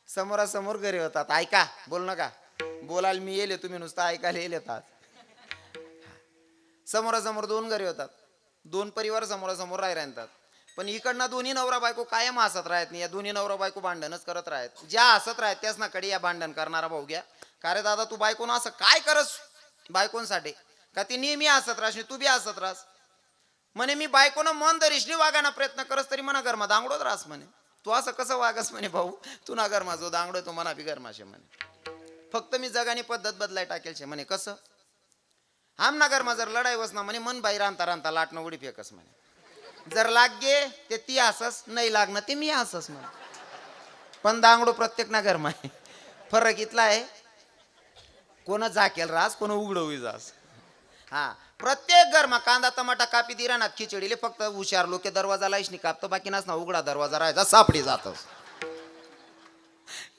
समोरासमोर घरी होतात. ऐका, बोल नका, बोलायला मी येले, तुम्ही नुसतं ऐकायला येले येतात. समोरासमोर दोन घरी होतात, दोन परिवार समोरासमोर राहतात. पण इकडनं दोन्ही नवरा बायको कायम हसत राहत नाही. या दोन्ही नवरा बायको भांडणच करत राहत. ज्या हसत राहत त्याच ना कडे या भांडण करणारा भाऊ घ्या. का रे दादा, तू बायकोनं असं काय करस बायकोंसाठी? का ती नेहमी हसत राहस, तू बी हसत राहस म्हणे. मी बायकोनं मन दरिशनी वागाना प्रयत्न करस तरी म्हणा घरमा दांगडोत राहस म्हणे. तू असं कसं वागस म्हणे भाऊ, तू ना घरमा जो दांगडो तो म्हणा बी घरमाशे म्हणे. फक्त मी जगाने पद्धत बदलाय टाकेल शे म्हणे. कसं? आम ना घरमा जर लढाई बसना म्हणे, मन बाई रांता रांता लाटणं उडी फेकस म्हणे. जर लागे ते ती हसस, नाही लागणं ते मी हसस म्हणे. पण दांगडो प्रत्येक ना घरमा आहे. फरक इथला आहे, कोण झाकेल रास, कोण उघडवी जास. हा, प्रत्येक घरमा कांदा टमाटा कापी दिरा ना खिचडीले. फक्त हुशार लोक दरवाजा लाईशनी कापतो, बाकी नस ना उघडा दरवाजा राहायचा सापडी जातस.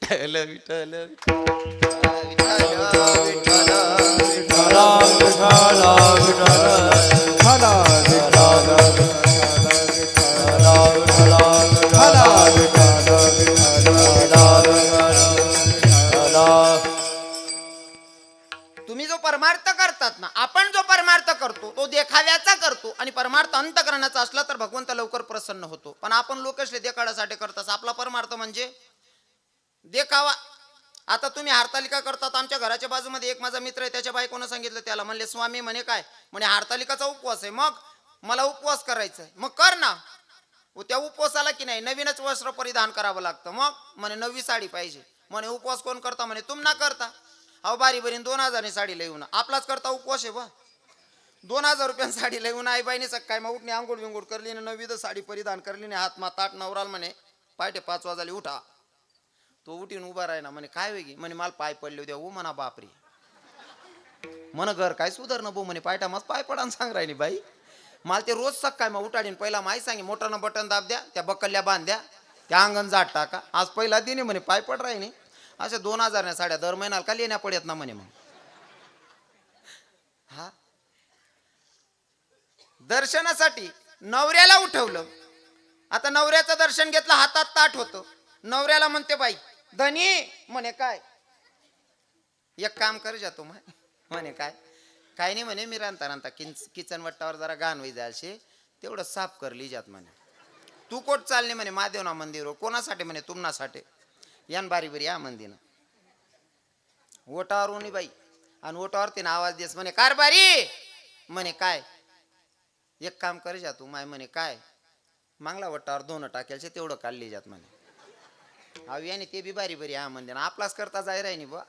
विठ्ठल विठ्ठल तुम्ही जो परमार्थ करतात ना, आपण जो परमार्थ करतो तो देखाव्याचा करतो. आणि परमार्थ अंतकरणाचा असला तर भगवंत लवकर प्रसन्न होतो. पण आपण लोकसले देखाड्यासाठी करतात. आपला परमार्थ म्हणजे देखावा. आता तुम्ही हरतालिका करतात. आमच्या घराच्या बाजूमध्ये एक माझा मित्र आहे, त्याच्या बायकोनं सांगितलं त्याला, म्हणले स्वामी म्हणे काय म्हणे, हरतालिकाचा उपवास आहे. मग मला उपवास करायचा आहे. मग कर ना. त्या उपवासाला की नाही नवीनच वस्त्र परिधान करावं लागतं. मग म्हणे नवी साडी पाहिजे. म्हणे उपवास कोण करता म्हणे, तुम ना करता. अहो बारी बरीन 2000 साडी येऊन आपलाच करता उपवास आहे बा. 2000 रुपयां साडी येऊन आई बाईने सकाळी मग उठणे, आंघोळ विंगोळ करली ना, नवी साडी परिधान करली ना, हात माताट नवराल म्हणे पायटे 5 वाजले उठा. तो उठीन उभा राहिना. म्हणे काय वेगळी म्हणे, मला पाय पडले उद्या. हो म्हणा बापरे. म्हण घर काय सुधारणं भाऊ म्हणे, पायटा मग पाय पडा सांग राहिली बाई. मला ते रोज सकाळी मग उठाडीन. पहिला माही सांगे मोठ्यानं बटन दाब द्या, त्या बकल्ल्या बांध्या, त्या अंगण जाट टाका. आज पहिला दिने म्हणे पाय पड राहिनी. अशा 2000 साड्या दर महिन्याला का लेण्या पडत ना म्हणे. मग हा, दर्शनासाठी नवऱ्याला उठवलं. आता नवऱ्याचं दर्शन घेतलं, हातात ताट होतं. नवऱ्याला म्हणते बाई धनी म्हणे काय, एक काम कर जातो म्हणे काय काय नाही म्हणे, मी रांता रांता किचन वट्टावर जरा घाण होई जायचे, तेवढं साफ कर ली जात म्हणे. तू कोट चालणे म्हणे, महादेवना मंदिर. कोणासाठी म्हणे, तुमनासाठी. यान बारी बरी या मंदिर ओटावर उनी बाई. आणि ओटावर तिने आवाज देस म्हणे कारभारी म्हणे काय, एक काम कर जा तू माय म्हणे काय, मागला वट्टावर 2 टाकेलचे तेवढं काढली जात म्हणे. अहो याने ते बी बारी बरी हा मंदिर आपलाच करता जाय राही बा.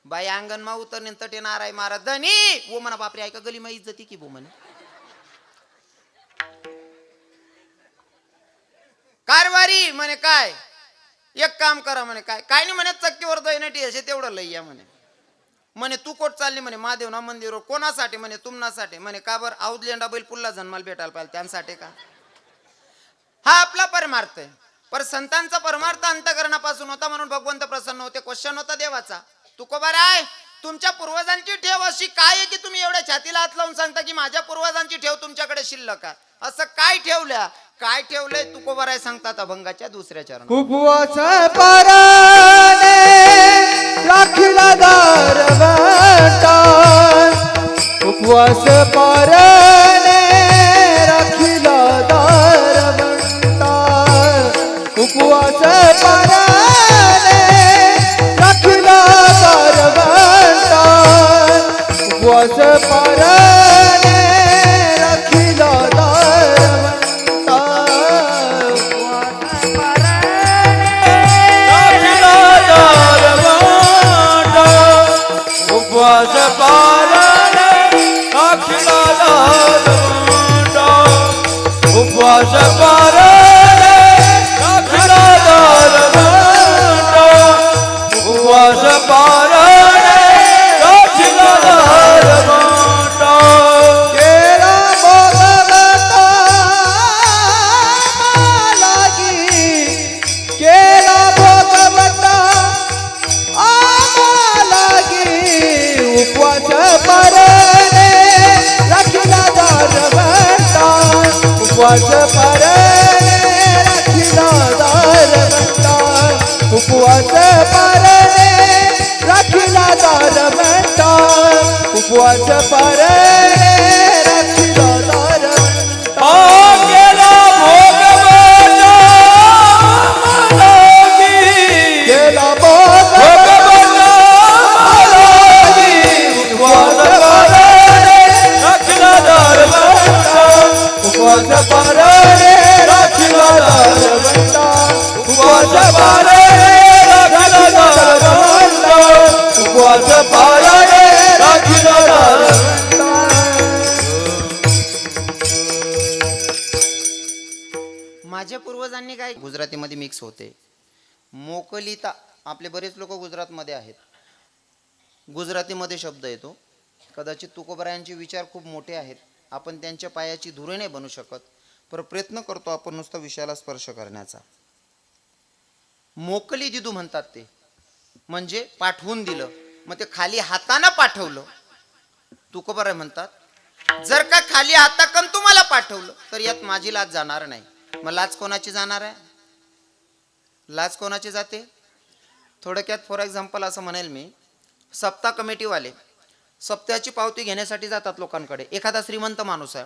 बाई अंगण मा उतरणे तटे नाराय मारा धनी वो म्हणा बापरे, ऐका गली मा इज्जती की बो म्हणे. कारभारी म्हणे काय, एक काम करा म्हणे काय काय नाही म्हणे, चक्कीवर दैनटी असे तेवढं लई या म्हणे. म्हणे तू कोट चालली म्हणे, महादेव ना मंदिर. कोणासाठी म्हणे, तुमनासाठी. म्हणे का बर, औदलेंडा बैल पुल्ला जन्माला भेटायला पाहिजे त्यांसाठी का. हा आपला परमार्थ आहे. पर संतांचा परमार्थ अंतकरणापासून होता म्हणून भगवंत प्रसन्न होते. क्वेश्चन होता देवाचा, तुकोबाराय तुमच्या पूर्वजांची ठेव अशी काय आहे की तुम्ही एवढ्या छातीला हात लावून सांगता की माझ्या पूर्वजांची ठेव तुमच्याकडे शिल्लक आहे. असं काय ठेवल्या, काय ठेवलंय तुकोबाराय सांगतात अभंगाच्या 2ऱ्या चरणात. उपवास पाराने राखीला दारवंता, उपवास पाराने राखीला दारवंता, उपवास पाराने राखीला दारवंता, उपवास पाराने राखीला दारवंता, उपवास पाराने राखीला दारवंता, उपवास पाराने राखीला दारवंता, उपवास पाराने राखीला दारवंता. केला भगवंता लागी, केला भगवंता लागी, उपवास पाराने राखीला दारवंता, उपवास पाराने राखीला दारवंता, उपवास उपवास पारणे राखीला दार म्हणता उपवास पारणे राखीला दार केला भोगवटा मालागी. गेला भोग भोगवटा मालागी. उपवास पारणे राखीला दार म्हणता. उपवास पारणे राखीला दार म्हणता उपवास पारणे राखीला दार म्हणता. उपवास पारणे राखीला दार म्हणता. माझ्या पूर्वजांनी काय गुजरातीमध्ये मिक्स होते. मोकलिता आपले बरेच लोक गुजरातमध्ये आहेत. गुजरातीमध्ये शब्द येतो. कदाचित तुकोबरायांचे विचार खूप मोठे आहेत. आपण त्यांच्या पायाची धुरे नाही बनू शकत, पण प्रयत्न करतो आपण नुसतं विषयाला स्पर्श करण्याचा. मोकली दिदू म्हणतात ते, म्हणजे पाठवून दिलं. मग ते खाली हातानं पाठवलं. तुकोबराय म्हणतात जर का खाली हाताकन तुम्हाला पाठवलं तर यात माझी लाज जाणार नाही. मग लाज कोणाची जाणार आहे? लाज कोणाची जाते? थोडक्यात फॉर एक्झाम्पल असं म्हणेल मी, सप्ताह कमिटीवाले सप्त्याची पावती घेण्यासाठी जातात लोकांकडे. एखादा श्रीमंत माणूस आहे,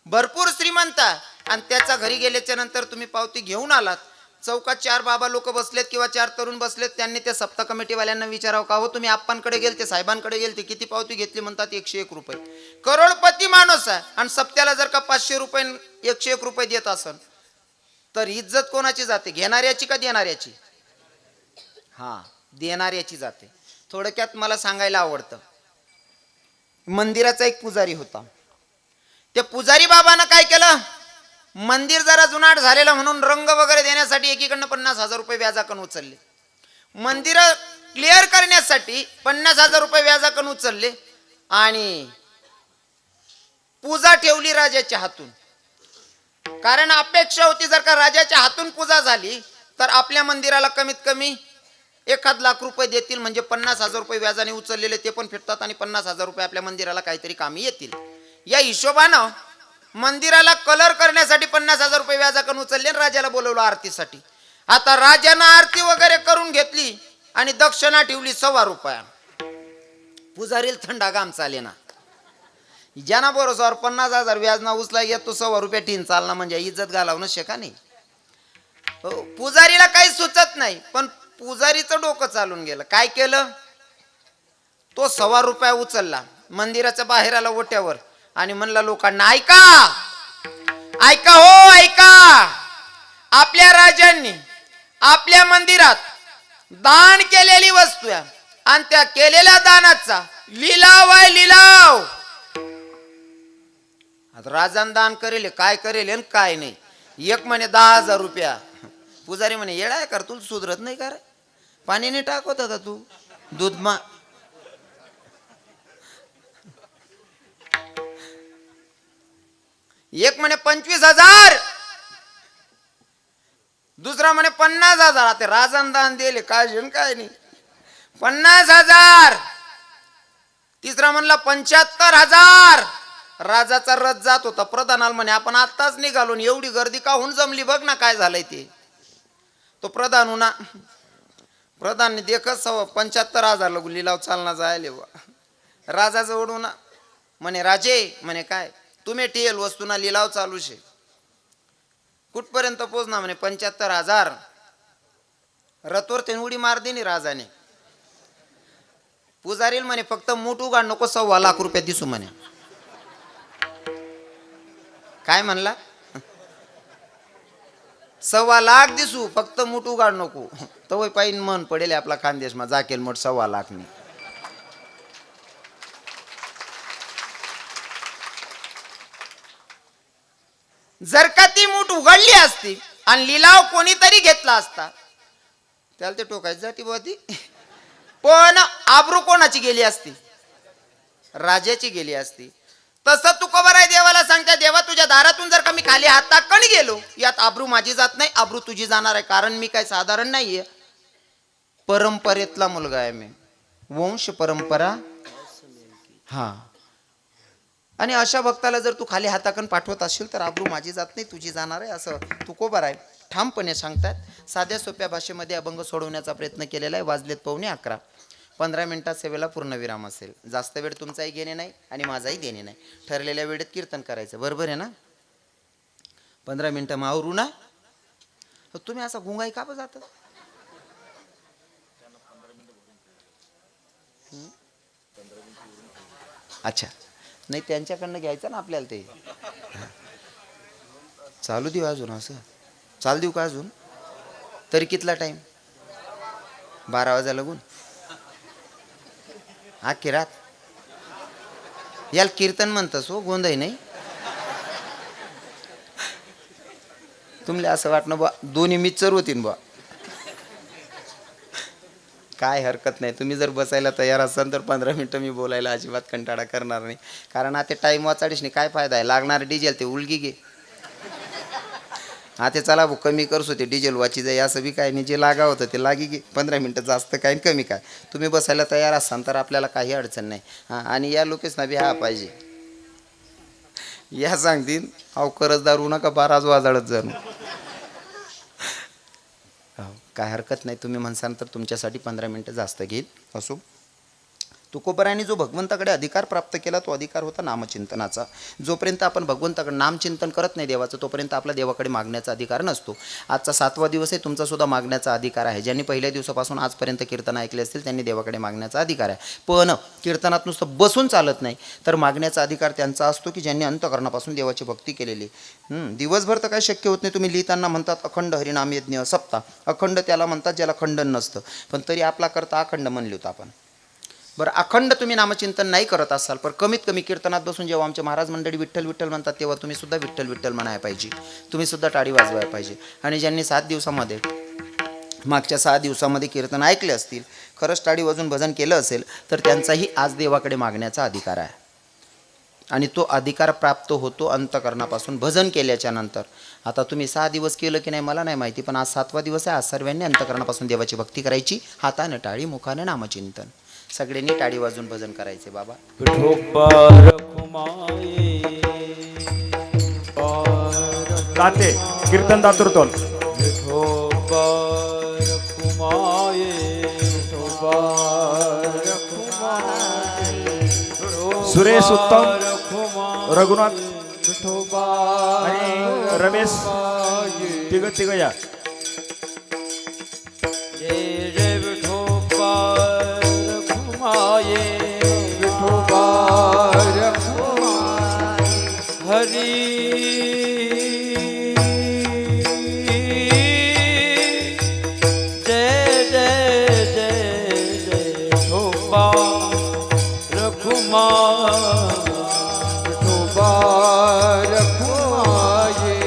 भरपूर श्रीमंत आहे, आणि त्याच्या घरी गेल्याच्या नंतर तुम्ही पावती घेऊन आलात. चौकात 4 बाबा लोक बसलेत किंवा 4 तरुण बसलेत. त्यांनी त्या सप्ताह कमिटीवाल्यांना विचारावं का हो तुम्ही आप्पांकडे गेलते, साहेबांकडे गेलते, किती पावती घेतली? म्हणतात 101 रुपये. करोडपती माणूस आहे आणि सप्त्याला जर का 500 रुपये 101 रुपये देत असन तर इज्जत कोणाची जाते? घेणाऱ्याची का देणाऱ्याची? हा, देणाऱ्याची जाते. थोडक्यात मला सांगायला आवडतं, मंदिराचा एक पुजारी होता. त्या पुजारी बाबानं काय केलं, मंदिर जरा जुनाट झालेलं म्हणून रंग वगैरे देण्यासाठी एकीकडनं 50,000 रुपये व्याजाकन उचलले. मंदिर क्लिअर करण्यासाठी 50,000 रुपये व्याजाकन उचलले आणि पूजा ठेवली राजाच्या हातून. कारण अपेक्षा होती जर का राजाच्या हातून पूजा झाली तर आपल्या मंदिराला कमीत कमी 1,00,000 रुपये देतील, म्हणजे 50,000 रुपये व्याजाने उचललेले ते पण फिरतात आणि 50,000 रुपये आपल्या मंदिराला काहीतरी कामी येतील. या हिशोबानं मंदिराला कलर करण्यासाठी 50,000 रुपये व्याजाकडून उचलले आणि राजाला बोलवलं आरतीसाठी. आता राजानं आरती वगैरे करून घेतली आणि दक्षिणा ठेवली 1.25 रुपया. पुजारीला थंडा घाम चाले ना, ज्यांना बरोबर 50,000 व्याज ना उचला येत तो 1.25 रुपये ठीन चालना, म्हणजे इज्जत घालावणं शेका नाही. पुजारीला काही सुचत नाही, पण पुजारीचं डोकं चालून गेलं. काय केलं, तो 1.25 रुपया उचलला, मंदिराच्या बाहेर आला ओट्यावर आणि म्हणला लोकांना ऐका ऐका हो ऐका, आपल्या राजांनी आपल्या मंदिरात दान केलेली वस्तू आहे आणि त्या केलेल्या दानाचा लिलाव आहे, लिलाव. आता राजान दान करेल, काय करेल आणि काय नाही. एक म्हणे 10,000 रुपया. पुजारी म्हणे येडा कर, तू सुधरत नाही का रे? पाणी नाही टाकत होता तू दूधमा. एक म्हणे 25,000, दुसरा म्हणे 50,000. आता राजान दान दिले काय काय नाही, 50,000. तिसरा म्हणला 75,000. राजाचा रथ जात होता. प्रधानाला म्हणे आपण आत्ताच निघालो, एवढी गर्दी का होऊन जमली, बघ ना काय झालंय ते. तो प्रधान होना, प्रधानने देखत 75,000 लिलाव चालना जायले. राजाचं ओढू ना म्हणे राजे, म्हणे काय तुम्ही ठेल वस्तूना लिलाव चालू शे, कुठपर्यंत पोचना? म्हणे 75,000. रथवर ते उडी मार दिली राजाने. पुजारील म्हणे फक्त मूठ उघाड नको, 1.25 रुपये दिसू म्हणे. काय म्हणला? 1.25 दिसू, फक्त मूठ उघाड नको. तवय पाहिन मन पडेल आपला खानदेश मा जाकेल मोठ 1.25 ने. जर का ती मूठ उघडली असती आणि लिलाव कोणीतरी घेतला असता त्याला ते टोकायची जाती बोती, पण आबरू कोणाची गेली असती? राजाची गेली असती. तसं तुकोबराय देवाला सांगता, देवा तुझ्या दारातून जर का मी खाली हाताकण गेलो, यात आबरू माझी जात नाही, आबरू तुझी जाणार आहे. कारण मी काय साधारण नाहीये, परंपरेतला मुलगा आहे मी, वंश परंपरा. हा, आणि अशा भक्ताला जर तू खाली हाताकन पाठवत असशील तर आबरू माझी जात नाही, तुझी जाणार आहे, असं तुकोबराय ठामपणे सांगतात. साध्या सोप्या भाषेमध्ये अभंग सोडवण्याचा प्रयत्न केलेला आहे. वाजलेत 11:15. 15 मिनिटात सेवेला पूर्णविराम असेल. जास्त वेळ तुमचाही घेणे नाही आणि माझाही देणे नाही. ठरलेल्या वेळेत कीर्तन करायचं. बरोबर आहे ना? 15 मिनिटं मावरू ना. तुम्ही असा गुंगाई का जातात? अच्छा, नाही त्यांच्याकडनं घ्यायचं ना आपल्याला ते. चालू देऊ अजून? असं चालू देऊ का अजून? तरी कितला टाईम? 12 वाजा लागून अख्खी रात. याला कीर्तन म्हणतस हो, गोंधळ नाही. तुमले असं वाटणं बा दोन्ही मिक्सर होतीन बा. काय हरकत नाही. तुम्ही जर बसायला तयार असाल तर 15 मिनटं मी बोलायला अजिबात कंटाळा करणार नाही. कारण आता टाईम वाचाडीस नाही. काय फायदा आहे? लागणार डिझेल ते उलगी घे. हा ते चला भाऊ कमी करसो ते डिझेल वाची जाई असं बी काय नाही. जे लागा होतं ते लागी घे. 15 मिनटं जास्त काय आणि कमी काय. तुम्ही बसायला तयार असाल तर आपल्याला काही अडचण नाही. हां, आणि या लोकेशना बी हा पाहिजे. या सांगतील अहो कर्जदार होऊ नका 12 वाजाळत जाणू. काय हरकत नाही. तुम्ही म्हणसाल तर तुमच्यासाठी 15 मिनटं जास्त घेईल. असो. तुकोबरायांनी जो भगवंताकडे अधिकार प्राप्त केला तो अधिकार होता नामचिंतनाचा. जोपर्यंत आपण भगवंताकडे नामचिंतन करत नाही देवाचं तोपर्यंत आपला देवाकडे मागण्याचा अधिकार नसतो. आजचा 7वा दिवस आहे. तुमचा सुद्धा मागण्याचा अधिकार आहे. ज्यांनी पहिल्या दिवसापासून आजपर्यंत कीर्तन ऐकले असतील त्यांनी देवाकडे मागण्याचा अधिकार आहे. पण कीर्तनात नुसतं बसून चालत नाही. तर मागण्याचा अधिकार त्यांचा असतो की ज्यांनी अंतःकरणापासून देवाची भक्ती केलेली. दिवसभर तर काय शक्य होत नाही. तुम्ही लिहिताना म्हणतात अखंड हरिनाम यज्ञ सप्ताह. अखंड त्याला म्हणतात ज्याला खंडन नसतं. पण तरी आपला करता अखंड म्हणले होतं आपण. बरं, अखंड तुम्ही नामचिंतन नाही करत असाल पण कमीत कमी कीर्तनात बसून जेव्हा आमचे महाराज मंडळी विठ्ठल विठ्ठल म्हणतात तेव्हा तुम्ही सुद्धा विठ्ठल विठ्ठल म्हणायला पाहिजे. तुम्ही सुद्धा टाळी वाजवायला पाहिजे. आणि ज्यांनी 7 दिवसामध्ये मागच्या 6 दिवसामध्ये कीर्तन ऐकले असतील, खरंच टाळी वाजून भजन केलं असेल तर त्यांचाही आज देवाकडे मागण्याचा अधिकार आहे. आणि तो अधिकार प्राप्त होतो अंतःकरणापासून भजन केल्याच्या नंतर. आता तुम्ही 6 दिवस केलं की नाही मला नाही माहिती, पण आज 7वा दिवस आहे. आज सर्वांनी अंतःकरणापासून देवाची भक्ती करायची. हातानं टाळी, मुखानं नामचिंतन. सगळ्यांनी टाळी वाजून भजन करायचे. बाबा दाते कीर्तन दातृतोल सुरेश उत्तम रघुनाथ आणि रमेश तिघ या. हरी जय जय जय जय ठोबा रघुमा ठोबा रघुमाये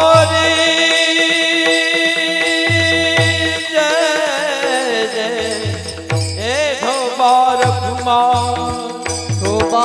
हरी जय जय हे ठोबा रघुमा ठोबा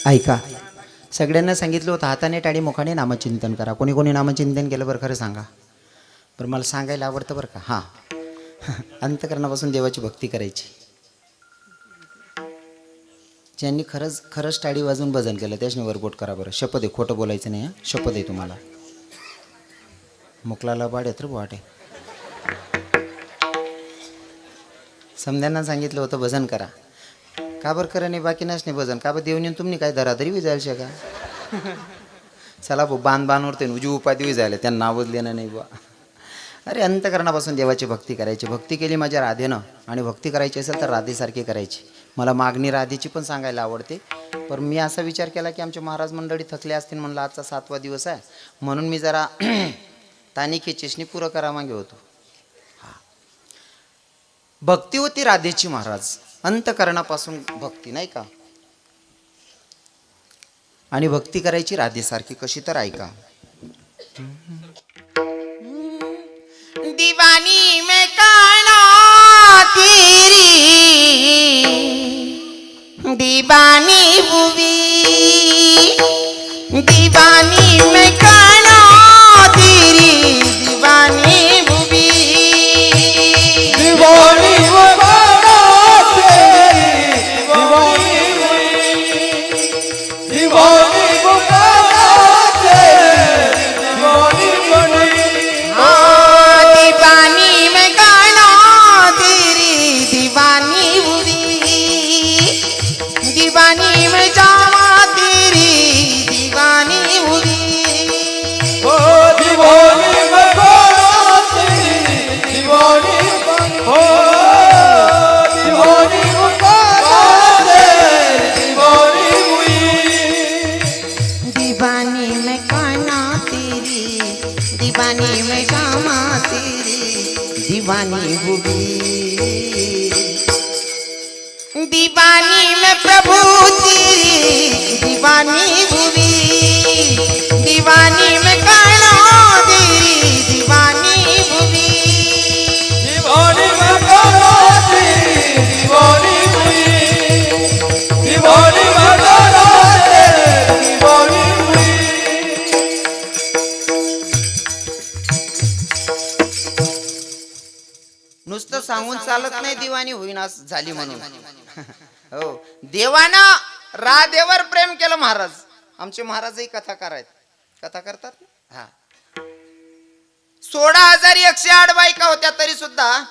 ऐका, सगळ्यांना सांगितलं होतं हाताने टाळी मुखाने नामचिंतन करा. कोणी कोणी नामचिंतन केलं बरं खरं सांगा बरं. मला सांगायला आवडतं बरं का. हां, अंतःकरणापासून देवाची भक्ती करायची. ज्यांनी खरंच टाळी वाजून भजन केलं त्याच्याने वरपोट करा बरं. शपथ आहे, खोटं बोलायचं नाही. शपथ आहे तुम्हाला. मुकलाला बाड येत वाटे. समध्यांना सांगितलं होतं भजन करा. का बरं करा नाही बाकी नाही भजन. का बरं देवनी तुम्ही काय धराधरी विजायला का? चला भाऊ बांध बांधवरते उजी उपाधी झाले त्यांना नावच देणं नाही बुवा. अरे अंतकरणापासून देवाची भक्ती करायची. भक्ती केली माझ्या राधेनं आणि भक्ती करायची असेल तर राधेसारखी करायची. मला मागणी राधेची पण सांगायला आवडते. पण मी असा विचार केला की आमचे महाराज मंडळी थकले असतील म्हणलं आजचा 7वा दिवस आहे म्हणून मी जरा तानिके चेष्णी पुरं करा मागे होतो. भक्ती होती राधेची महाराज अंतकरणापासून भक्ती नाही का. आणि भक्ती करायची राधेसारखी कशी तर ऐका. दीवानी में काना तेरी दीवानी बुवी दीवानी में काना तेरी दीवानी बुवी दीवानी बना तेरी दीवानी दीवानी बना तेरी दीवानी बनी हाँ दीवानी में काना तेरी दीवानी बुवी दीवानी में जावा तेरी दीवानी बुवी ओ दीवानी बना तेरी दीवानी बनी ओ दीवानी बना तेरी दीवानी हुई दीवानी में काना तेरी दीवानी में जामा तेरी दीवानी बुवी दीवानी में प्रभु तेरी दीवानी बुवी दीवानी में काना तेरी दीवानी बुवी दीवानी बना तेरी दीवानी हुई दीवानी बना तेरी दीवानी हुई नुसतं सांगून चालत नाही दीवानी होईना झाली म्हणून. हो देवानं राधेवर प्रेम केलं महाराज. आमचे महाराजही कथाकार आहेत. कथा करतात ना? हा 16,108 बायका होत्या तरी सुद्धा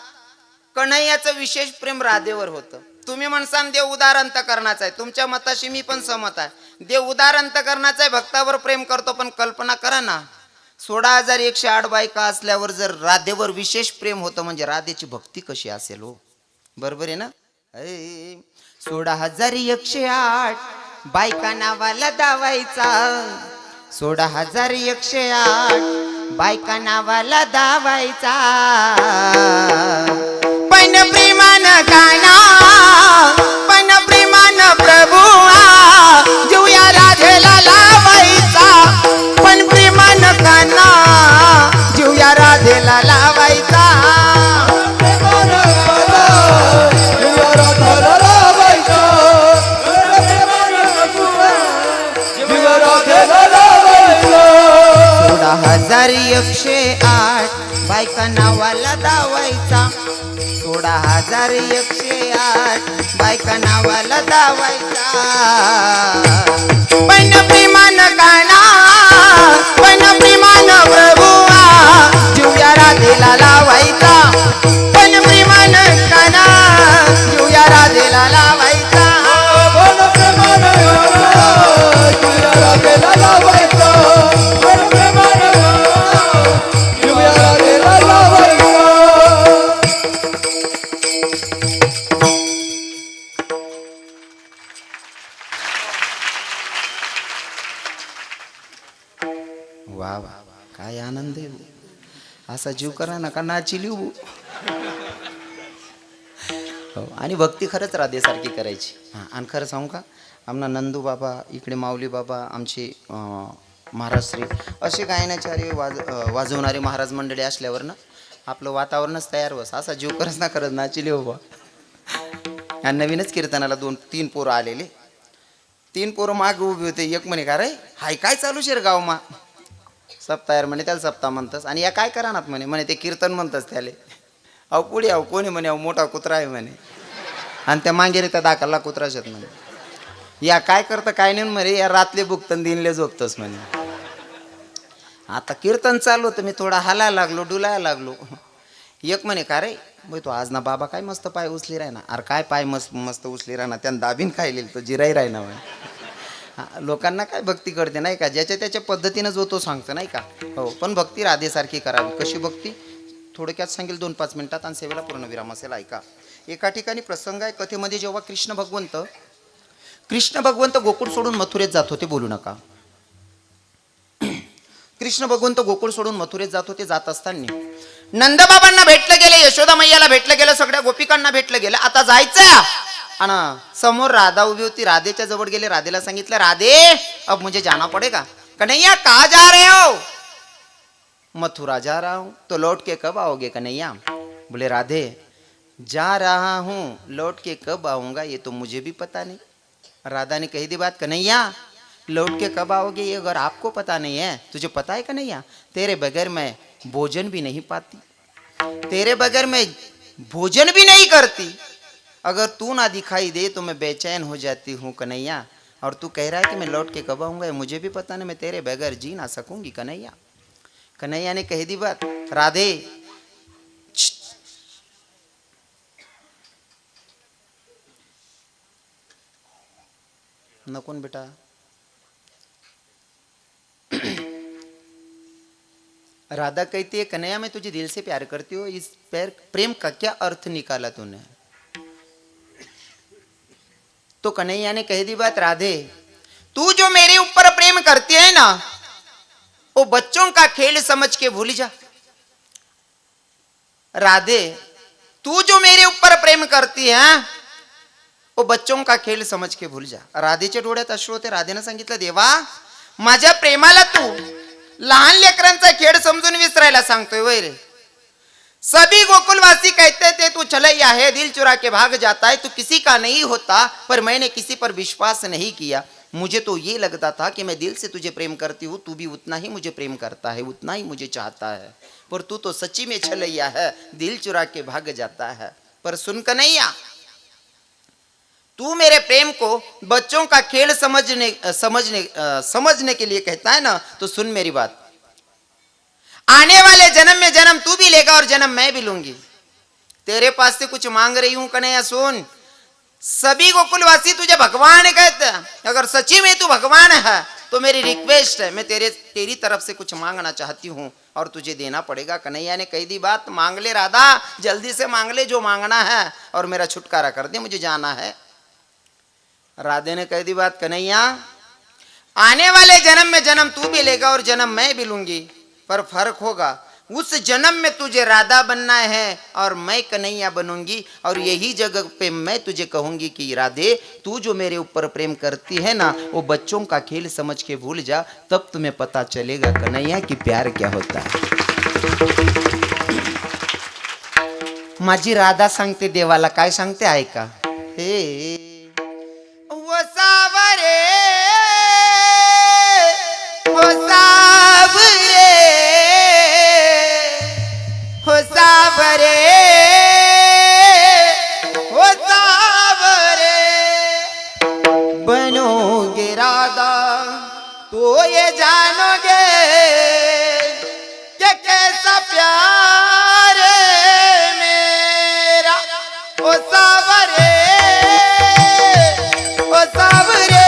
कन्हैयाचं विशेष प्रेम राधेवर होतं. तुम्ही म्हणसान देव उदार अंतकरणाचा आहे. तुमच्या मताशी मी पण सहमत आहे. देव उदार अंतकरणाचा आहे भक्तावर प्रेम करतो. पण कल्पना करा ना 16,108 बायका असल्यावर जर राधेवर विशेष प्रेम होतं म्हणजे राधेची भक्ती कशी असेल हो. बरोबर आहे ना. 16,108 बायका नावाला दावायचा 16,108 बायका नावाला दावायचा पण प्रेमानं गाणा पण प्रेमानं प्रभुआ जीवया राधेला लावायचा पण प्रेमानं गाणा जीवया राधेला लावायचा सोळा हजार 108 बायका नावाला दावायचा 16,108 बायका नावाला दावायचा पण प्रेमानं गाणा पण प्रेमानं प्रभुआ जीवया राधेला लावायचा पण प्रेमानं गाणा जीवया राधेला लावायचा वा वा काय आनंद आहे भाऊ. असा जीव करा नका नाची लिहू. हो आणि भक्ती खरंच राधेसारखी करायची. हां आणि खरं सांगू का आमना नंदू बाबा इकडे माऊली बाबा आमचे महाराजश्री असे गायनाचार्य वाजवणारे महाराज मंडळी असल्यावर ना आपलं वातावरणच तयार व्हायचं. असा जीव करत ना करत नाची लिहू बा. आणि नवीनच कीर्तनाला 2-3 पोरं आलेले. 3 पोरं माग उभी होते. एक म्हणे का रे हाय काय चालू शेर गाव मा सप्ताहार म्हणे त्याला सप्ताह म्हणतस आणि या काय करानात म्हणे ते कीर्तन म्हणतस त्याले. अहो पुढे अहो कोणी म्हणे अहो मोठा कुत्रा आहे म्हणे आणि त्या मागेरे त्या दाखलला कुत्रा शेत म्हणे या काय करतं काय नाही म्हणे या रातले बुकतन दिनले झोपतस म्हणे. आता कीर्तन चालू होतं मी थोडा हालायला लागलो डुलायला लागलो. एक म्हणे का रे बाई तो आज ना बाबा काय मस्त पाय उचली राही ना. अरे काय पाय मस्त मस्त उचली राही ना त्यानं दाबीन खायलेली तो जिराई राही ना म्हणे. हा, लोकांना काय भक्ती करते नाही का, ज्याच्या त्याच्या पद्धतीनं जो तो सांगतो नाही का. हो, पण भक्ती राधेसारखी करावी. कशी भक्ती थोडक्यात सांगेल 2-5 मिनिटात, आणि सेवेला पूर्णविराम असेल. ऐका, एका ठिकाणी प्रसंग आहे कथेमध्ये, जेव्हा कृष्ण भगवंत गोकुळ सोडून मथुरेत जात होते. बोलू नका. कृष्ण भगवंत गोकुळ सोडून मथुरेत जात होते. जात असताना नंदबाबांना भेटलं गेले, यशोदा मैयाला भेटलं गेलं, सगळ्या गोपिकांना भेटलं गेलं. आता जायचं, आणि समोर राधा उभी होती. राधेच्या जवळ गेले. राधेला सांगितलं, राधे अब मुझे जाना पडेगा. कन्हैया कहाँ जा रहे हो? मथुरा जा रहा हूं. तो लौट के कब आओगे कन्हैया? बोले राधे जा रहा हूं, लौट के कब आऊंगा ये तो मुझे भी पता नहीं. राधा ने कही दी बात, कन्हैया लौट के कब आओगे ये अगर आपको पता नहीं है, तुझे पता है कन्हैया, तेरे बगैर मैं भोजन भी नहीं पाती, तेरे बगैर मैं भोजन भी नहीं करती. अगर तू ना दिखाई दे तो मैं बेचैन हो जाती हूँ कन्हैया. और तू कह रहा है कि मैं लौट के कब आऊंगा, मुझे भी पता नहीं, मैं तेरे बगैर जी ना सकूंगी कन्हैया. कन्हैया ने कह दी बात, राधे नकोन बेटा. राधा कहती है, कन्हैया मैं तुझे दिल से प्यार करती हूँ, इस प्रेम का क्या अर्थ निकाला तूने? तो कन्हैया ने कह दी बात, राधे तू जो मेरे ऊपर प्रेम करती है ना, वो बच्चों का खेल समझ के भूल जा. राधे तू जो मेरे ऊपर प्रेम करती है, वो बच्चों का खेल समझ के भूल जा. राधेच्या डोळ्यात अश्रू होते. राधेनं सांगितलं, देवा माझ्या प्रेमाला तू लहान लेकरांचा खेळ समजून विसरायला सांगतोय वय रे. सभी गोकुलवासी कहते थे तू चलैया है, दिल चुरा के भाग जाता है, तू किसी का नहीं होता. पर मैंने किसी पर विश्वास नहीं किया. मुझे तो ये लगता था कि मैं दिल से तुझे प्रेम करती हूँ, तू भी उतना ही मुझे प्रेम करता है, उतना ही मुझे चाहता है. पर तू तो सच्ची में छलैया है, दिल चुरा के भाग जाता है. पर सुन कन्हैया, तू मेरे प्रेम को बच्चों का खेल समझने के लिए कहता है ना, तो सुन मेरी बात. आने वाले जन्म में जन्म तू भी लेगा और जन्म मैं भी लूंगी. तेरे पास से कुछ मांग रही हूं कन्हैया, सुन. सभी गोकुलवासी तुझे भगवान कहते हैं. अगर सच्ची में तू भगवान है तो मेरी रिक्वेस्ट है, मैं तेरी तरफ से कुछ मांगना चाहती हूँ और तुझे देना पड़ेगा. कन्हैया ने कही दी बात, मांग ले राधा, जल्दी से मांग ले जो मांगना है, और मेरा छुटकारा कर दे, मुझे जाना है. राधे ने कह दी बात, कन्हैया आने वाले जन्म में जन्म तू भी लेगा और जन्म मैं भी लूंगी. पर फर्क होगा, उस जन्म में तुझे राधा बनना है और मैं कन्हैया बनूंगी. और यही जगह पे मैं तुझे कहूंगी कि राधे तू जो मेरे ऊपर प्रेम करती है ना, वो बच्चों का खेल समझ के भूल जा. तब तुम्हें पता चलेगा कन्हैया कि प्यार क्या होता है. माझी राधा सांगते देवाला, काय सांगते ऐका. हे वसावरे वसावरे वसावरे वसावरे बनोगे राधा तो ये जानोगे कि कैसा प्यार मेरा. वसावरे सावरे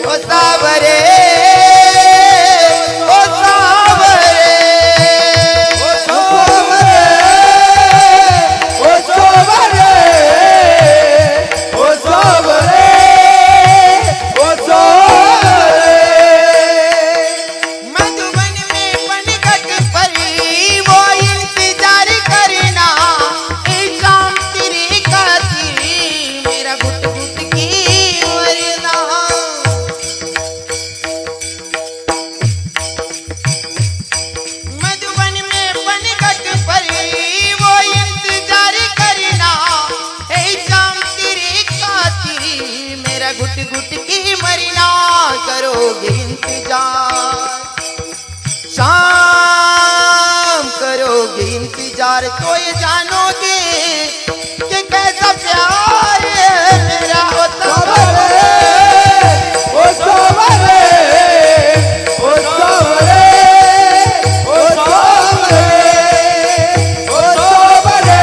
ओ सावरे ओ सावरे ओ सावरे ओ सावरे ओ सावरे ओ सावरे. मधुबन में बनगट परी वो इंतजार करना, शाम तेरी काती मेरा घुट घुट की मरना. मधुबन में बनगट परी वो इंतजार करना, शाम तेरी काती मेरा घुट घुट की मरना. करोगे इंतजार, शाम करोगे इंतजार, तो ये जानोगे कि कैसा प्यार है मेरा. ओ सावरे ओ सावरे ओ सावरे ओ सावरे ओ सावरे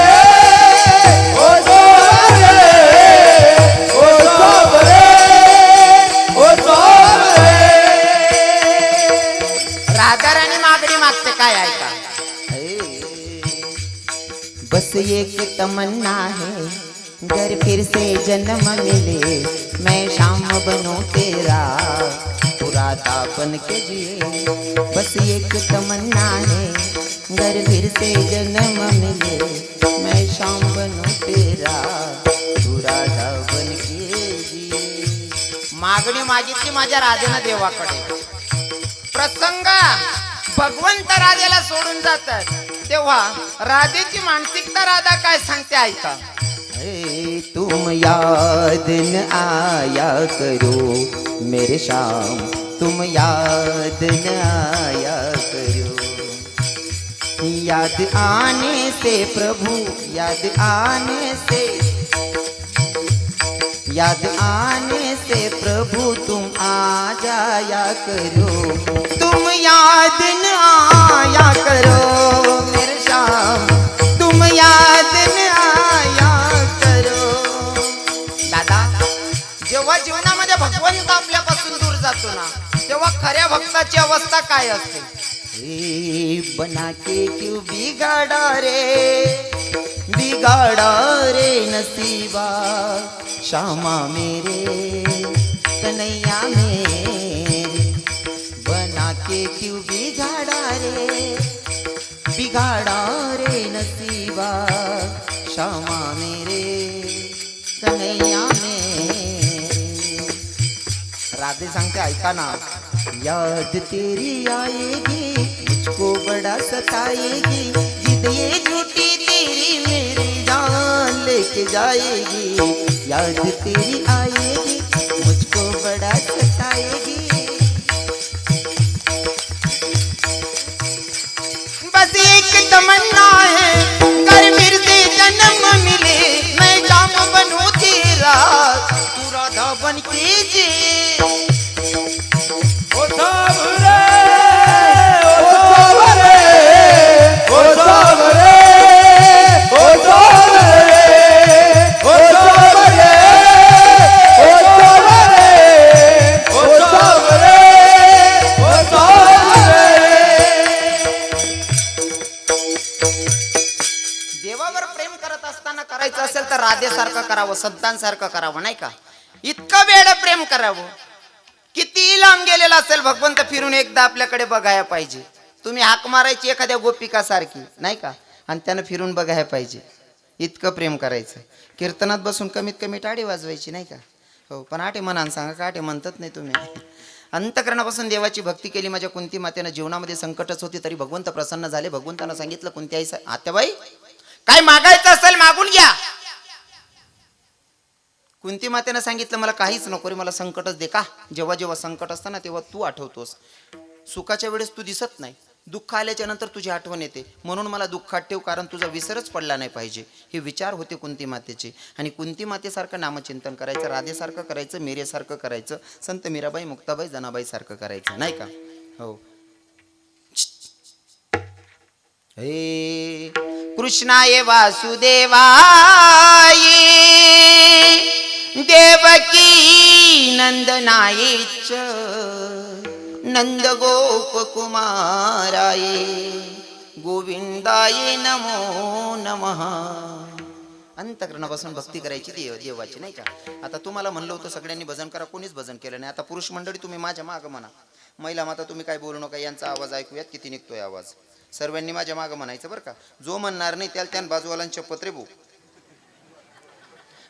ओ सावरे ओ सावरे मागते काय ऐका. बस एक तमन्ना है, घर फिर से जन्म मिले, मैं शाम बनूं तेरा, तू राधा बन के जिए. बस एक तमन्ना है, घर फिर से जन्म मिले, मैं शाम बनूं तेरा, तू राधा बन के जिए. मागणी मागितली माझ्या राधेनं देवाकडे. प्रसंग भगवंत राधेला सोडून जातात तेव्हा राधेची मानसिकता राधा काय सांगते ऐका. तुम याद न आया करो मेरे शाम, तुम याद न आया करो. याद आने से प्रभु, याद आने से, याद आने से प्रभु तुम आ जाया करो. तुम याद न आया करो मेरे शाम, तुम याद न आया करो. दादा, जेव्हा जीवनामध्ये भगवंत आपल्यापासून दूर जातो ना तेव्हा खऱ्या भक्ताची अवस्था काय असते. बना के क्यों बिगाड़ा रे, बिगाड़ा रे नसीबा, श्यामा मेरे कन्हैया मेरे. बना के क्यों बिगाड़ा रे, बिगाड़ा रे नसीबा, श्यामा मेरे कन्हैया मेरे. राधे सांगते ऐका ना. याद तेरी आएगी मुझको बड़ा सताएगी, जिद ये झूठी तेरी मेरी जान लेके जाएगी. याद तेरी आएगी मुझको बड़ा सताएगी. बस एक तमन्ना है, कर फिर से जन्म मिले, मैं जाम बनूं तेरा, तू राधा बन के जी. ओ सावरे, ओ सावरे, ओ सावरे, ओ सावरे, ओ सावरे, ओ सावरे, ओ सावरे, ओ सावरे. देवावर प्रेम करत असताना करायचं असेल तर राधेसारखं करावं, संतांसारखं करावं नाही का. इतकं वेळ प्रेम करावं. किती लांब गेलेला असेल भगवंत फिरून एकदा आपल्याकडे बघायला पाहिजे. तुम्ही हाक मारायची एखाद्या गोपिका सारखी नाही का, आणि त्यानं फिरून बघायला पाहिजे. इतकं प्रेम करायचं. कीर्तनात बसून कमीत कमी टाळी वाजवायची नाही का. हो, पण आटे मनान सांगा, का आटे म्हणतात नाही तुम्ही. अंतकरणापासून देवाची भक्ती केली. माझ्या कुंती मातेनं जीवनामध्ये संकटच होती तरी भगवंत प्रसन्न झाले. भगवंतानं सांगितलं कुंती आई, आत्याबाई काय मागायचं असेल मागून घ्या. कुंती मातेनं सांगितलं मला काहीच नको रे, मला संकटच दे. का जेव्हा जेव्हा संकट असतं ना तेव्हा तू आठवतोस. सुखाच्या वेळेस तू दिसत नाही, दुःख आल्याच्या नंतर तुझी आठवण येते. म्हणून मला दुःखात ठेव, कारण तुझा विसरच पडला नाही पाहिजे. हे विचार होते कुंती मातेचे. आणि कुंती मातेसारखं नामचिंतन करायचं, राधेसारखं करायचं, मीरेसारखं करायचं, संत मीराबाई, मुक्ताबाई, जनाबाई सारखं करायचं नाही का. हो. हे कृष्णाय वासुदेवाय देवकी नंदनायच नंद गोप कुमाराय गोविंदाय नमो नमः. अंतकरणापासून भक्ती करायची देवाची नाही का. आता तुम्हाला म्हणलं होतं सगळ्यांनी भजन करा, कोणीच भजन केलं नाही. आता पुरुष मंडळी तुम्ही माझ्या मागं म्हणा. महिला माता तुम्ही काय बोलू नका, यांचा आवाज ऐकूयात किती निघतोय आवाज. सर्वांनी माझ्या मागं म्हणायचं बरं का. जो म्हणणार नाही त्याला त्यान बाजूवाल्यांच्या पत्रे भू,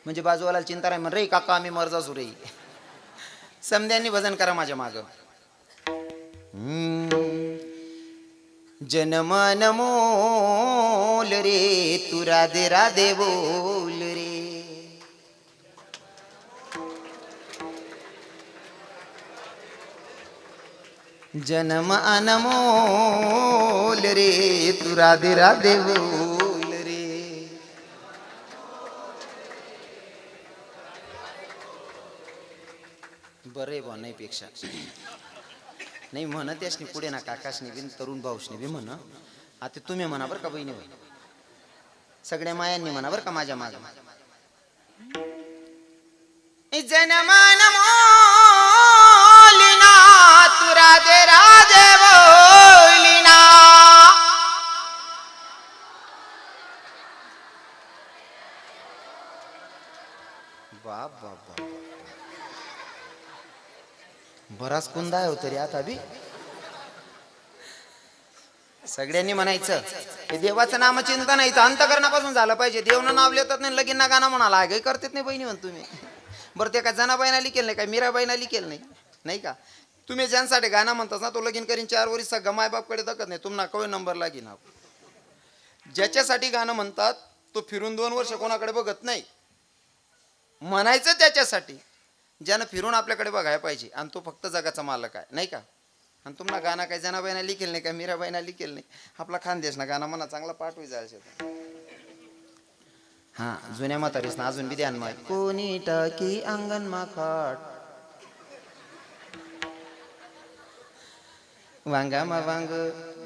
म्हणजे बाजूवाला चिंता नाही म्हण रे काका आम्ही मर्जा सुरे. समध्यांनी भजन करा माझ्या मागं. जनमन मोल रे तू राधे राधे बोल रे. जन्म अनमोल रे तू राधे राधे बोल रे. बरे बा नाही पेक्षा नाही म्हणत यासनी पुढे ना काकाशनी बिन तरुण भाऊशनी बी म्हण. आता तुम्ही म्हणा बरं का बहिणी बहिणी, सगळ्या मायांनी म्हणा बरं का माझ्या माग. जनमान मोलिना तू राधे राधे बोलिना. बाप बाप बाप, बराच कुंदा आहे हो तरी आता बी. सगळ्यांनी म्हणायचं हे देवाचं नामचिंतन नाही तर अंतकरणापासून झालं पाहिजे. देवनं नाव लेतात नाही लगीन ना गाणं म्हणाला आगे करतेच नाही बहिणी म्हणून तुम्ही. बरं ते काय जनाबाईना लिखेल नाही काय मीराबाईना लिखेल नाही नाही का. तुम्ही ज्यांसाठी गाणं म्हणतात ना तो लगीन करीन 4 वर्ष सगळं मायबापकडे दखत नाही तुम्हाला कवय नंबर लागेल. ज्याच्यासाठी गाणं म्हणतात तो फिरून 2 वर्ष कोणाकडे बघत नाही. म्हणायचं त्याच्यासाठी ज्यानं फिरून आपल्याकडे बघायला पाहिजे आणि तो फक्त जगाचा मालक आहे नाही का. आणि तुम्हाला गाणं काय जनाबाईना लिखेल नाही काय मीराबाईना लिखेल नाही. आपला खानदेश ना गाणं म्हणा चांगला पाठवी जायचं. हा जुन्या म्हातारीस ना अजून बी ध्यान माय कोणी टाकी अंगण माखाट वांगा मा वांग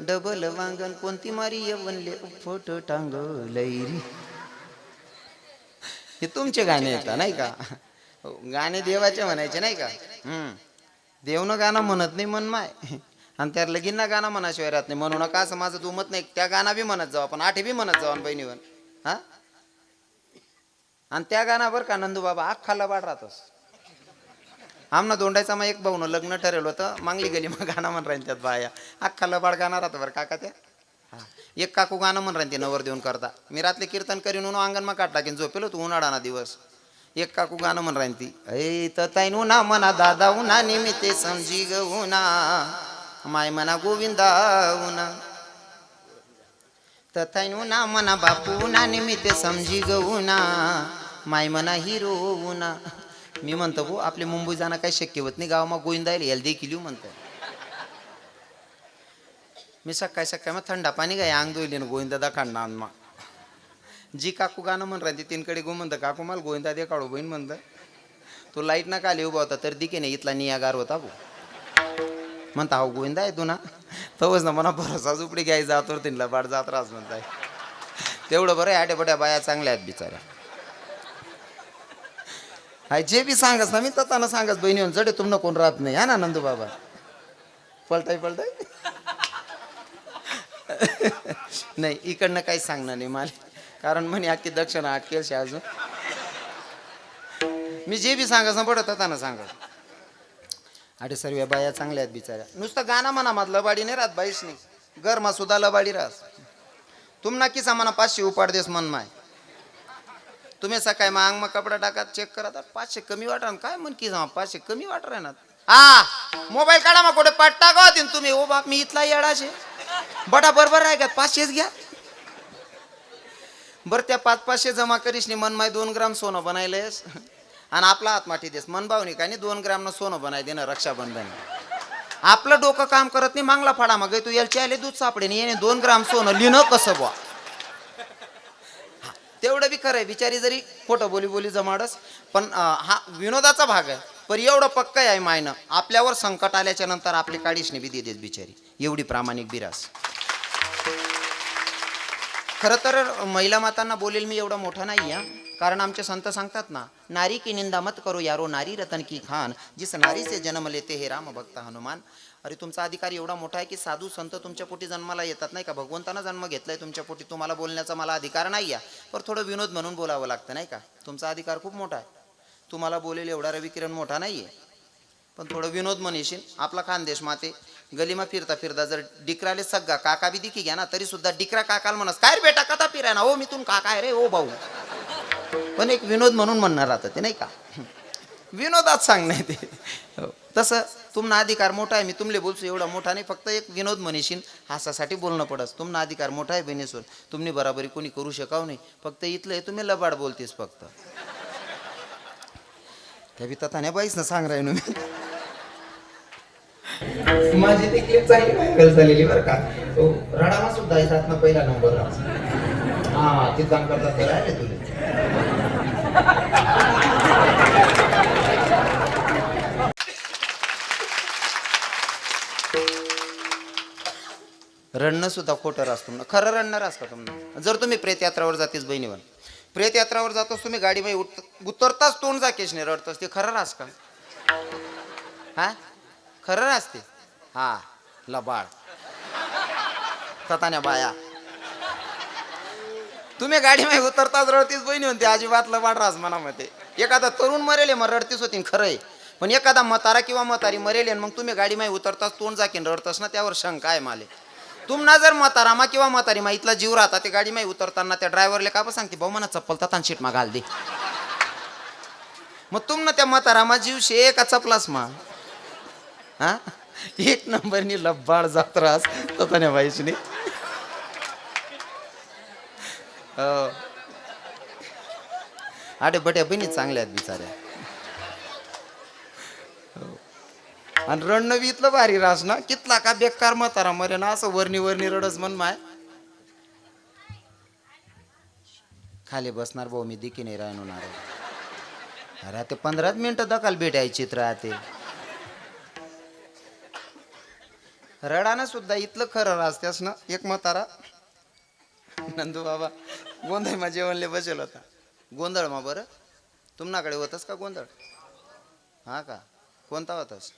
डबल वांगण कोणती मारी यवनले फोटो टांग लैरी. हे तुमचे गाणे येतात नाही का. गाणे देवाचे म्हणायचे नाही का. देवनं गाणं म्हणत नाही मन माय आणि त्या लगीनना गाणं म्हणाशिवाय राहत नाही. म्हणू नका असं माझं दुमत नाही. त्या गाणं बी म्हणत जाऊ आपण 8 बी म्हणत जाऊ बहिणीवर. हा आणि त्या गाण्यावर का नंदू बाबा आग खाल्ला बाड राहतोस. आमना दोंडायचा मग एक भाऊन लग्न ठरवलं होतं मांगली गेली मग गाणं म्हण राहीन त्यात बाया आग खाल्ला बाड गाणं राहतं बरं काका त्या. हा एक काकू गाणं म्हण राहीन ते नवर देऊन करता. मी रात्री कीर्तन करीन उन्हा अंगण मग काट टाकीन झोपेलो तू उन्हाळा दिवस. एक काकू गाणं म्हण राहीन ती ऐ ताईन उन्हा म्हणा दादा उन्हा निमित्ते समजी ग उन्हा माय म्हणा गोविंदा उन्हा तथाईन उन्हा म्हणा बापू उन्हा निमित्ते समजी ग उन्हा माय म्हणा हिरो उन्हा. मी म्हणतो भाऊ आपले मुंबई जाणं काही शक्य होत नाही. गाव मग गोविंदा यायला देखील म्हणतो मी सकाळी सकाळी मग थंडा पाणी गाय अंग दोयले ना गोविंदा दाखवणार मग. जी काकू गाणं म्हण राहते तीनकडे गो म्हणतं काकू मला गोविंदा दे काढू बहीण म्हणतं. तो लाईट ना काले उभा होता तर दिके नाही इथला नियागार होता भाऊ. म्हणता हा गोविंदा आहे तू ना तवच ना म्हणा भरोसा झुपडी घ्यायची जातो तिला बाट जात राहत म्हणताय. तेवढं बरं आट्यापट्या बाया चांगल्या आहेत बिचाऱ्या. हाय जे बी सांगस ना मी तताना सांगस बहिणी जडे तुमनं कोण राहत नाही हा ना नंदू बाबा. पलटाय नाही इकडनं काहीच सांगणार नाही मला कारण म्हणे अख्खी दक्षिणा अटकेल अजून. मी जे बी सांगस ना पडत तताना सांगस. अरे सर्व बाया चांगल्या आहेत बिचाऱ्या. नुसतं गाणं म्हणा माझ लबाडी नाही राहत बाईस नाही गरमा सुद्धा लबाडी राहस. तुम नक्की सामाना 500 उपाड देस मन माय. तुम्ही सकाळी मग अंग मग कपडा टाका चेक करा 500 कमी वाटा काय म्हण की 500 कमी वाट राहणार. हा मोबाईल काढा मग कुठे पाठ टाका तुम्ही. ओ बाप मी इथला येडाशे बडा बरोबर आहे का 500 घ्या. बरं त्या 500 जमा करीस नाही मन माय 2 ग्राम सोनं बनायलेस आणि आपला हात माठी देस मन भावनी काय 2 ग्राम सोनं बनाय दे ना रक्षाबंधन. आपलं डोकं काम करत नाही मागला फाडा मग तू यायचे आले दूध सापडे नाही येणे 2 ग्राम सोनं लिहिणं कसं बुवा. तेवढं बी खरंय बिचारी जरी खोटं बोली जमाडस पण हा विनोदाचा भाग आहे. पण एवढं पक्क आहे मायनं आपल्यावर संकट आल्याच्या नंतर आपली काडीशने बी देत बिचारी एवढी प्रामाणिक बिरास. खरं तर महिला मातांना बोलेल मी एवढा मोठा नाही आहे कारण आमचे संत सांगतात ना नारी की निंदा मत करो यारो नारी रतन की खान जिस नारी से जन्म लेते हे राम भक्त हनुमान. अरे तुमचा अधिकार एवढा मोठा आहे की साधू संत तुमच्या पोटी जन्माला येतात नाही का. भगवंतानं जन्म घेतलाय तुमच्या पोटी तुम्हाला बोलण्याचा मला अधिकार नाही आहे. पण थोडं विनोद म्हणून बोलावं लागतं नाही का. तुमचा अधिकार खूप मोठा आहे. तुम्हाला बोलेल एवढा रविकिरण मोठा नाही आहे पण थोडं विनोद म्हणशील. आपला खानदेश माते गलीमा फिरता फिरता जर डिकराले सगळा काका बी दिकी घ्या ना तरी सुद्धा डिकरा काकाला म्हणस काय रे बेटा कथा फिराय ना ओ मी तुम काका आहे रे ओ भाऊ. पण एक विनोद म्हणून म्हणणार राहतं ते नाही का. विनोदात सांगणार ते तसं तुम्हाला अधिकार मोठा आहे. मी तुमले बोलसो एवढा मोठा नाही फक्त एक विनोद म्हणशील हासासाठी बोलणं पडस. तुम्हाला अधिकार मोठा आहे बहिणीसून तुम्ही बराबरी कोणी करू शकाव नाही. फक्त इथलं तुम्ही लबाड बोलतेस फक्त त्या बी तथाने बाईस ना सांग राही मी. माझी ती क्लिप चांगली व्हायरल झालेली बरं का. तो रडामा सुद्धा येतात ना पहिला नंबर हा ते काम करतात तर आहे तुझे. रडणं सुद्धा खोटं रास तुम्हाला खरं रडणार रास का तुम्हाला. जर तुम्ही प्रेतयात्रावर जातेस बहिणीवर प्रेतयात्रावर जातोस तुम्ही गाडीमध्ये उतरताच तोंड जाकेश नाही रडतोस ते खरं रास का. हा खरं असते हा लबाड ततान्या बाया. तुम्ही गाडीमध्ये उतरताच रडतीस बहिणी म्हणते अजिबात लबाड रास मनामध्ये. एखादा तरुण मरेल मग रडतीच होती खरं आहे. पण एखादा म्हातारा किंवा म्हातारी मरेल मग तुम्ही गाडी माही उतरताच तोंड जाकीन रडतास ना, त्यावर शंका आहे माले. तुम्हाला जर म्हातारा मा किंवा म्हातारी मा इथला जीव राहता ते गाडी माही उतरताना त्या ड्रायव्हरला का पण सांगते भाऊ मला चप्पल तात आणि शीट मा घाल दे. मग तुम ना त्या म्हातारा मा जीव शे का चपलास मा. हा एक नंबरनी लब्बाड जात रास तने बाईसनी. हो आडे बट्या बहिणी चांगल्या आहेत बिचाऱ्या. आणि रणनं बी इथलं भारी रास ना, कितला का बेकार म्हातारा मरे ना असं वरणी वरणी रडस मन माय. खाली बसणार भाऊ मी दिकी नाही राहणार. अरे ते 15 मिनिटं दकाल भेटायची राहते. रडाना सुद्धा इथलं खरं राहत्यास ना. एक म्हातारा नंदू बाबा गोंधळ मा जेवणले बसेल होता. गोंधळ मा बरं तुमनाकडे होतस का गोंधळ? हा का कोणता होतास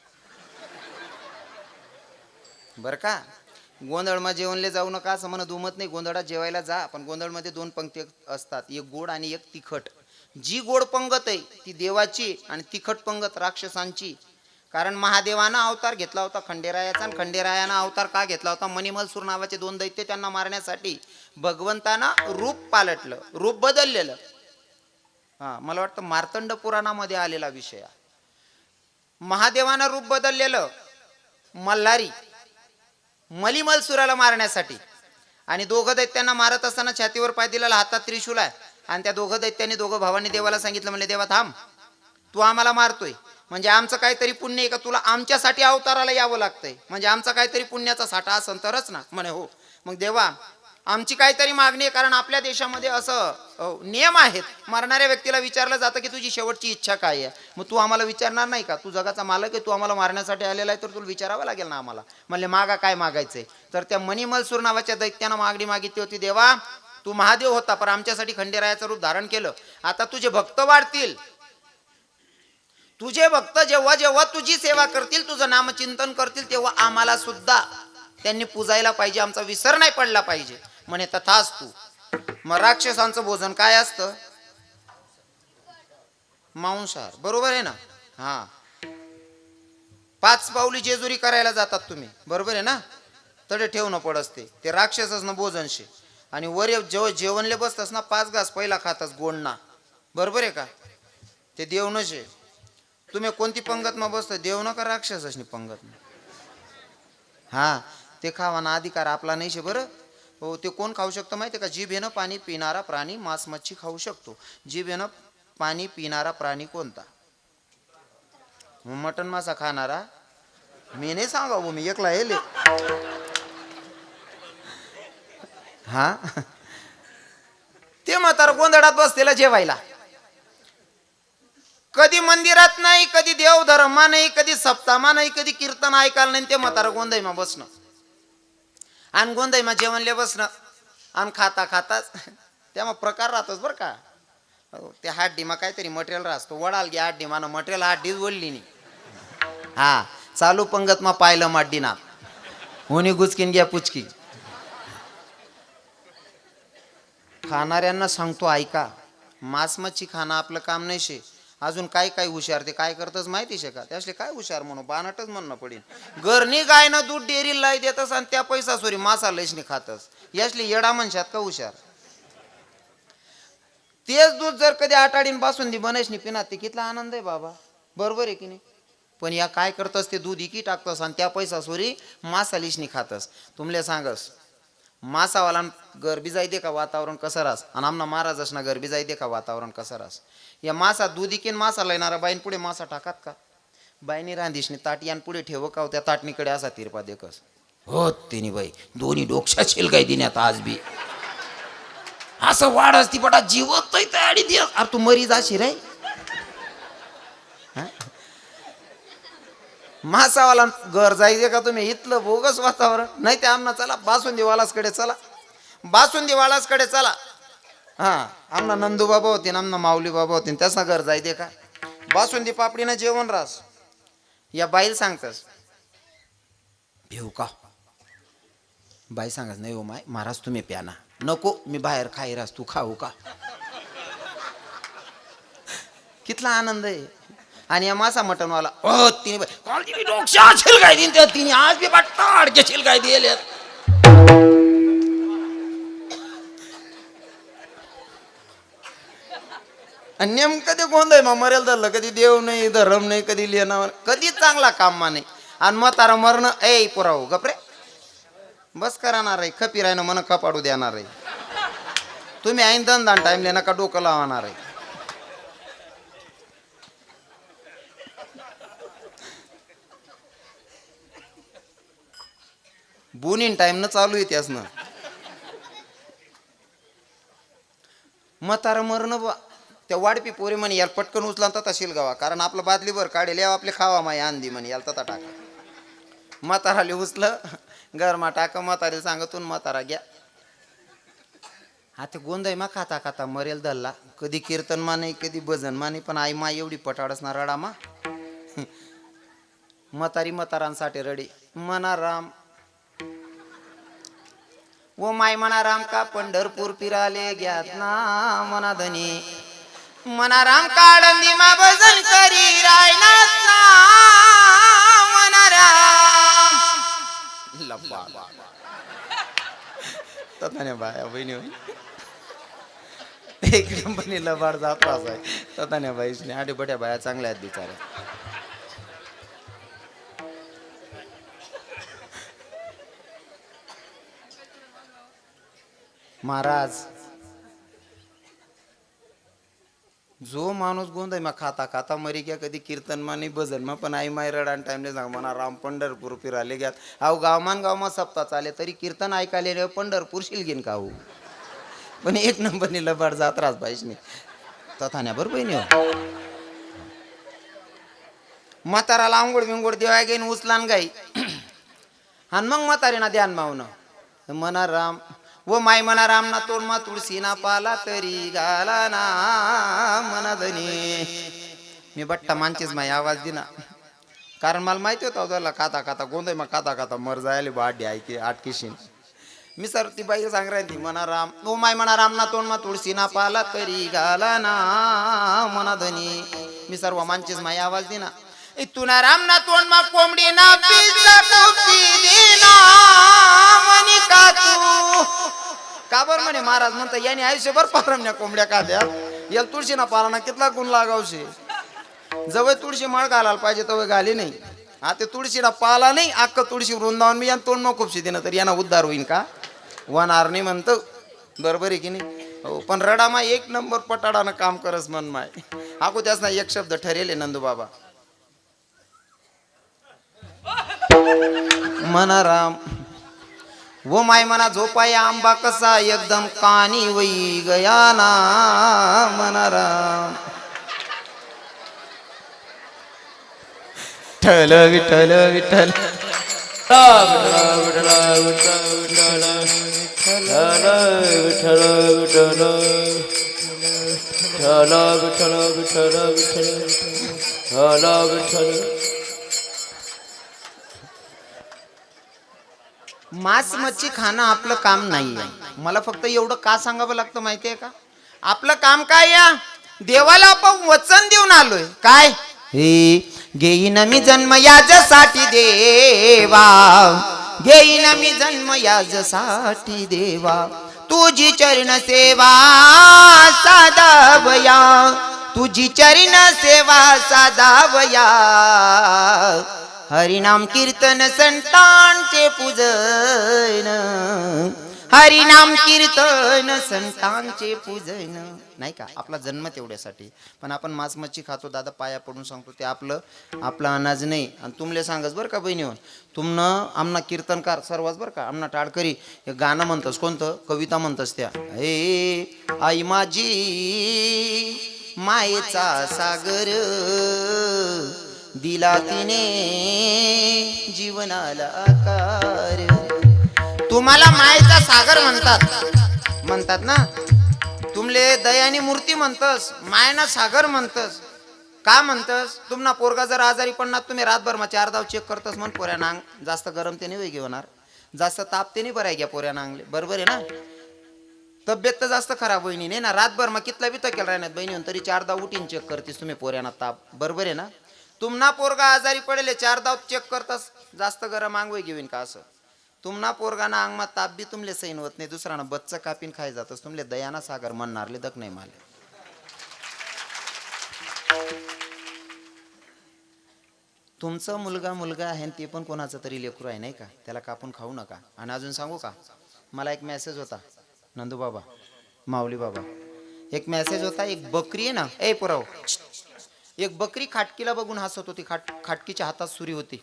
बरं का? गोंधळमा जेवणले जाऊ नका असं म्हणत दुमत नाही. गोंधळात जेवायला जा, पण गोंधळमध्ये 2 पंक्ती असतात, एक गोड आणि एक तिखट. जी गोड पंगत आहे ती देवाची आणि तिखट पंगत राक्षसांची. कारण महादेवानं अवतार घेतला होता खंडेरायाचा, आणि खंडेरायानं अवतार का घेतला होता? मणिमलसूर नावाचे 2 दैत्य त्यांना मारण्यासाठी. भगवंतानं रूप पालटलं, रूप बदललेलं. हा मला वाटतं मार्तंड पुराणामध्ये आलेला विषय. महादेवानं रूप बदललेलं मल्हारी मलिमलसुराला मारण्यासाठी. आणि 2 दैत्यांना मारत असताना छातीवर पाय दिलेला, हातात त्रिशूल आहे. आणि त्या 2 दैत्यांनी 2 भावांनी देवाला सांगितलं, म्हणले देवा थांब, तू आम्हाला मारतोय म्हणजे आमचं काहीतरी पुण्य आहे का? तुला आमच्यासाठी अवताराला यावं लागतंय म्हणजे आमचा काहीतरी पुण्याचा साठा असन तरच ना. म्हणे हो. मग देवा आमची काहीतरी मागणी आहे, कारण आपल्या देशामध्ये असं नियम आहेत, मारणाऱ्या व्यक्तीला विचारलं जातं की तुझी शेवटची इच्छा काय आहे. मग तू आम्हाला विचारणार नाही का? तू जगाचा मालक आहे, तू आम्हाला मारण्यासाठी आलेला आहे, तर तुला विचारावं लागेल ना आम्हाला. म्हणले मागा काय मागायचंय? तर त्या मणिमलसूर नावाच्या दैत्यानं मागणी मागितली होती, देवा तू महादेव होता पण आमच्यासाठी खंडेरायाचं रूप धारण केलं. आता तुझे भक्त वाढतील, तुझे भक्त जेव्हा जेव्हा तुझी सेवा करतील, तुझं नामचिंतन करतील, तेव्हा आम्हाला सुद्धा त्यांनी पूजायला पाहिजे, आमचा विसर नाही पडला पाहिजे. म्हणे तथास्तु. मग राक्षसांचं भोजन काय असतं? मांसाहार. बरोबर आहे ना? हा 5 पावली जेजुरी करायला जातात तुम्ही, बरोबर आहे ना? तडे ठेवणं पडसते ते राक्षसच ना भोजन शे. आणि वर जेवणले बसतास ना 5 घास पहिला खातास गोडना, बरोबर आहे का? ते देव नशे. तुम्ही कोणती पंगत मग बसता, देव ना का राक्षसच नाही पंगत? हा ते खावाना अधिकार आपला नाही शे बरं. हो ते कोण खाऊ शकतं माहिती आहे का? जिभेनं पाणी पिणारा प्राणी मांस मच्छी खाऊ शकतो. जिभेनं पाणी पिणारा प्राणी कोणता? मटन मासा खाणारा. मी नाही सांगा मी एकला येले. हा ते म्हातार गोंधळात बसतेला जेवायला. कधी मंदिरात नाही, कधी देवधर्मा नाही, कधी सप्तामा नाही, कधी कीर्तन ऐकायला नाही. ते म्हातारा गोंधळीमा बसणं आणि गोंधळीमा जेवणले बसणं आणि खाता खाताच त्यामुळे प्रकार राहतोच बरं का. त्या हाड्डीमा काहीतरी मटेरियल राहतो. वडाल घ्या हाड्डीमानं मटेरियल हाड्डीच वडली नाही. हा चालू पंगत मा पाहिलं माड्डीना होणी गुचकीन घ्या पुचकी. खाणाऱ्यांना सांगतो ऐका, मांस मच्छी खाणं आपलं काम नाही शे. अजून काय काय हुशार ते काय करतच माहिती शे का? त्यासले काय हुशार म्हणू बानाटच म्हणणं पडेल. घरनी गायनं दूध डेअरी लाई देतस आणि त्या पैसा सोरी मासा लयसनी खातस. यासले येडा म्हणशात का हुशार? तेच दूध जर कधी आटाडीन बासुंदी बनायसनी पिनात ते कितला आनंद आहे बाबा, बरोबर आहे की नाही? पण या काय करतस ते दूध इकी टाकतस आणि त्या पैसा सोरी मासा लिशनी खातस. तुमले सांगस मासावाला गरबी जाई दे का वातावरण कसं रास, आणि आमना महाराज असना गरबी जाई दे का वातावरण कसं रास. या मासा दूध इकीन मासा लयणारा बाईन पुढे मासा टाकात का? बाईनी रांधीशनी ताटियान पुढे ठेव का? त्या ताटणीकडे असा तिरपा देखस हो तिने बाई दोन्ही डोक्षा शेल काय दिण्यात आज बी असं वाढ असती पटा जीवत तयारी दे. अरे तू मरी जाशी रे. मासावाला घर जायचे का तुम्ही? इथलं बोगस वातावरण नाही ते आमना चला बासुंदीवालासकडे चला, बासुंदीवालासकडे चला. हा आमना नंदू बाबा होते ना, आमना माऊली बाबा होते, त्याचा घर जायचे का? बासुंदी पापडीनं जेवण रास. या बाईला सांगतस भिऊ का? बाई सांगत नाही हो माय महाराज तुम्ही प्याना. नको मी बाहेर खाई रास, तू खाऊ का? कितला आनंद आहे. आणि या मासा मटनवाला तिने काल तिने डोक्या शिलगाय दिन त्या तिने आज बी बाटके शिलगाय दिले. आणि नेमकं ते गोंधळ मग मरेल धरलं. कधी देव नाही, धर्म नाही, कधी लिहिणं, कधी चांगला काम मा नाही. आणि म्हातारा मरण ए पुराव गपरे बस करणार आहे. खपी राहिनं मन कपाडू देणार आहे. तुम्ही ऐन दंदान टाइमले नका डोकं लावणार आहे. बुनीन टाइम न चालू आहे त्यासनं. म्हातारा मरण बा त्या वाडपी पोरी म्हणे याला पटकन उचला तथा शिलगावा. कारण आपलं बादलीभर काढेल या आपले खावा माय आंदी म्हणे याला तथा टाका. म्हाताराले उचलं गरमा टाका. म्हातारे सांगतून म्हातारा घ्या. हा ते गोंधळ मा खाता खाता मरेल धरला. कधी कीर्तन मा नाही, कधी भजन मा नाही. पण आई मा एवढी पटाडच ना रडा मा. म्हातारी म्हातारांसाठी रडी. मना राम वो माय मना राम का पंढरपूर फिराले घ्यात ना मना धनी. मना राम काळंदी मा भजन करी रायनाथ ना मना राम. लब्बा तथाने बाया बहिणी होई एक नंबरने लबाड जात आहे. तथाने बाईसने आडे बड्या बाया चांगल्या आहेत बिचाऱ्या. महाराज जो माणूस गोंधळ मा खाता खाता मरी गया. कधी कीर्तन मा नाही, भजन मा. पण आई माय रडान टाइमले सांग म्हणा राम पंढरपूर फिराले घ्यात. अहो गावमान गावमा सप्ताह चाले तरी कीर्तन ऐकायले रे पंढरपूर शिलगीन का हो. पण एक नंबरने लबाड जात राहत पाहिजे तथान्या बरोबर नाही हो. म्हाताराला आंघोळ बिंगोळ देवाय घेईन उचलान गाई. आणि मग म्हातारीना ध्यान मावणं म्हणा राम वो माय मना राम ना तोड मा तुळशी ना पाला तरी गाला ना मना धनी. मी बट्टा मानचीच माय आवाज दिना. कारण मला माहिती होता त्याला खाता खाता गोंधळ मग खाता खाता मर जायला बाडी ऐके आटकीशीन. मी सर ती बाई सांग राहिली मना राम ओ माय मना राम ना तोड मा तुळशी ना पाला तरी गाला ना मना धनी. मी सर्व मानचीच माय आवाज दिना. तुना राम ना तोंड मा कोंबडी ना पिसा कोपी देना मनी का तू. का बर म्हणे महाराज म्हणता याने आयुष्यभर पारमण्या कोंबड्या खाद्या. याला तुळशी ना पालाना कितला गुण लागावशे. जवळ तुळशी मळ घालायला पाहिजे तवय घाली नाही. आता तुळशीला पाला नाही अख्खं तुळशी वृंदावन मी यानं तोंड मग खूपशी देणं तर यांना उद्धार होईन का. वनार नाही म्हणतो बरोबर आहे की नाही हो. पण रडामा एक नंबर पटाडानं काम करस मन माय. आको त्याच ना एक शब्द ठरेल नंदू बाबा मना राम वो माय मना झोपाया आंबा कसा एकदम कानी वई गया ना मना राम. ठल विठ्ठल विठ्ठल मांस मच्छी खाणं आपलं काम नाही आहे. मला फक्त एवढं का सांगावं लागतं माहितीये का. आपलं काम काय या देवाला आपण वचन देऊन आलोय काय हे घेईन मी जन्म याजसाठी देवा. घेईन मी जन्म याजसाठी देवा. तुझी चरण सेवा साधावया. तुझी चरण सेवा साधावया. हरिनाम कीर्तन संतांचे पूजन. हरिनाम कीर्तन संतांचे पूजन नाही का. आपला जन्म तेवढ्यासाठी. पण आपण मांस मच्छी खातो दादा पाया पडून सांगतो ते आपलं अनाज नाही. आणि तुमले सांगस बरं का बहिणी तुमनं आमना कीर्तनकार सर्वच बरं का. आमना टाळकरी हे गाणं म्हणतस कोणतं कविता म्हणतस त्या हे आई माझी मायेचा सागर दिला तिने जीवनाला आकार. तुम्हाला मायेचा सागर म्हणतात ना. तुमले दयानी मूर्ती म्हणतस मायना सागर म्हणतस. का म्हणतस तुमना पोरगा जर आजारी पडणार तुम्ही रातभर मग 4 दाव चेक करतस म्हण पोऱ्या नांग. जास्त गरम ते नाही घेणार जास्त ताप ते नाही बराय घ्या पोऱ्या नांगले बरोबर आहे ना. तब्येत तर जास्त खराब बहिणी नाही ना, रातभर मग कितला बी केला राहण्यात बहिणी तरी 4दा उठीन चेक करतेस तुम्ही पोऱ्यांना ताप, बरोबर आहे ना? तुमना पोरगा आजारी पडेल 4दा चेक करतास, जास्त गरम आंग घेऊन का असं? तुमना पोरगाना अंगमा ताप बी तुमले सैन होत नाही, दुसराना बच्चा कापीन खाय जातस, तुमले दयाना सागर म्हणणारले दक नाही माले. तुमचा मुलगा आहे ते पण कोणाचं तरी लेकरू आहे नाही का, त्याला कापून खाऊ नका. आणि अजून सांगू का, मला एक मेसेज होता नंदू बाबा, माऊली बाबा, एक मेसेज होता. एक बकरी आहे ना, ए पुराव, एक बकरी खाटकीला बघून हसत होती. खाटकीच्या हातात सुरी होती.